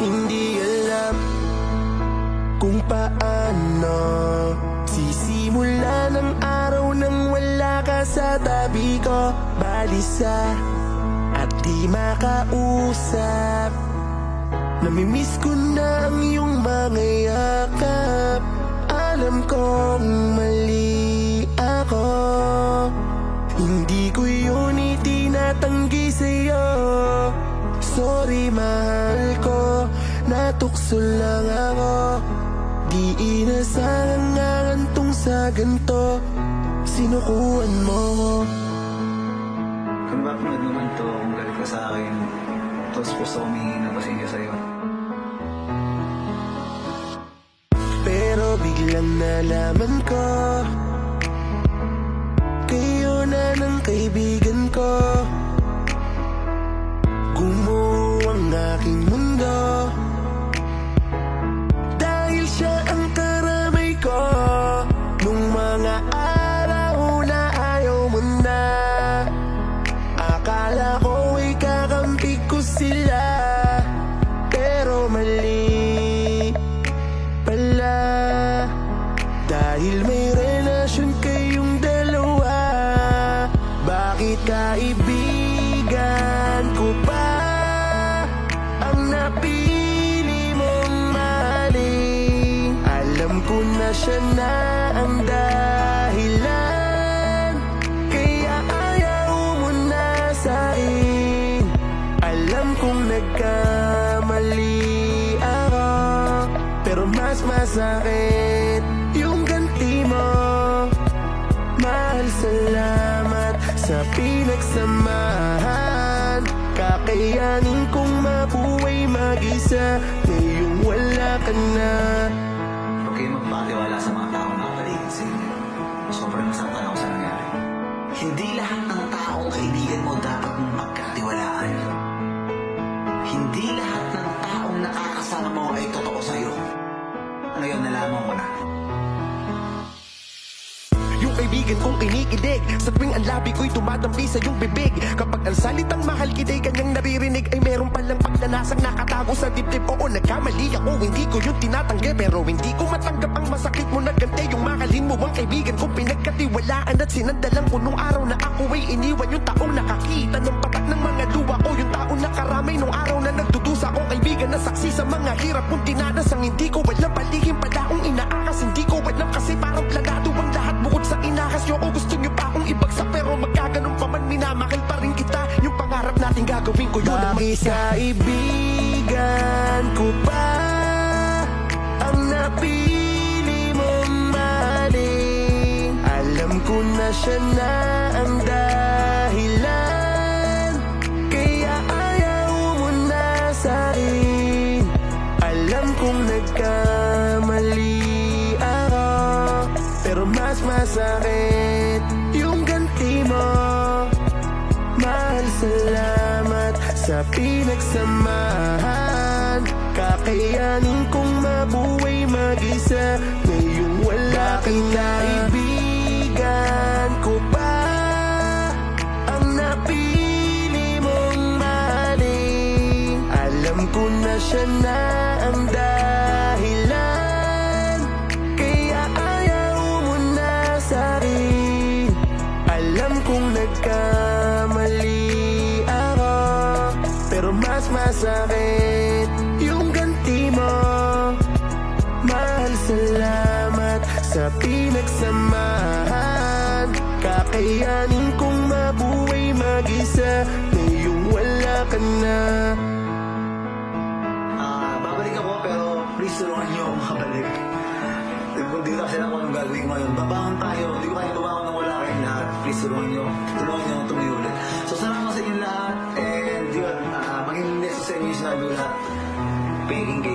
Hindi alam kung paano sisimula ng araw nang wala ka sa tabi ko. Balisa at di makausap, namimiss ko na ang iyong mga yakap. Alam kong mali ako, hindi ko yun itinatanggi sa'yo. Sorry mahal ko, natukso lang ako. Di inasahan nga ngantong sa ganto, sinukuan mo ko. Kung mapanood naman to, kung galit ka sa akin, tapos gusto ko humingi ng pasensya sa'yo. Pero biglang nalaman ko, kayo na ng kaibigan ko. Gumuho ang aking mundo, dahil siya ang karamay ko. Nung mga araw na ayaw mo na, akala ko ay kakampi ko sila. Pero mali pala, dahil may relasyon kayong dalawa. Bakit kaibigan ko pa ang napili mong mahalin? Alam ko na siya na ang dahilan, kaya ayaw mo na sa'kin. Alam kong nagkamali ako, pero mas masakit yung ganti mo. Mahal, salamat sa pinagsamahan. Kakayanin kong mabuhay mag-isa ngayong wala ka na. Huwag kayo magpakatiwala sa mga taong nakapaligid sa inyo. Sobrang nasaktan ako sa nangyari. Hindi lahat ng taong kaibigan mo dapat mong pagkatiwalaan. Hindi lahat ng taong nakakasama mo ay totoo sa'yo. Ngayon nalaman ko na. Yung kaibigan kong kinikilig, sa tuwing ang labi ko'y tumatampi sa iyong bibig. Kapag ang salitang mahal kita'y kanyang naririnig, ay meron palang pagnanasang nakatago sa dibdib. Oo, nagkamali ako, hindi ko yun tinatanggi, pero hindi ko matanggap ang masakit mo na gante. Yung mahalin mo ang kaibigan kong pinagkatiwalaan at sinandalan ko nung araw na ako ay iniwan. Yung taong nakakita ng patak ng mga luwa ko, yung taong nakaramay nung araw na nagdudusa ko. Kaibigan na saksi sa mga hirap kong tinanasang hindi ko alam. Palihim pala akong inaakas, hindi ko alam kasi parang planado ang lahat bukod sa inakas nyo. O gusto nyo pa akong ibagsak, pero magkaganon pa man, minamahal pa rin kita. Yung pangarap natin gagawin ko yun ang mag-isa. Kaibigan ko pa ang napili mong mahalin? Alam ko na siya na ang dahilan, kaya ayaw mo na sa'kin. Alam kong nagkamali ako, pero mas masakit yung ganti mo. Mahal, salamat sa pinagsamahan. Kakayanin kong mabuhay mag-isa ngayong wala ka na. Kaibigan ko pa ang napili mong mahalin? Alam ko na siya na ang dahilan, kaya ayaw mo na sa'kin. Alam kong nagkamali ako, pero mas masakit yung ganti mo. Mahal, salamat sa pinagsamahan. Kakayanin kong mabuhay mag-isa ngayong wala ka na. Babalik ako, pero please tulungan niyo ako makabalik. Hindi ko kasi alam kung anong gagawin ko ngayon. Babangon tayo. Hindi ko kaya babangon nang wala kayong lahat. Please tulungan niyo. Tulungan niyo akong tumayo ulit. So salamat sa inyo lahat. And yun, maging neso sa inyo yung sinabi ko lahat. Paging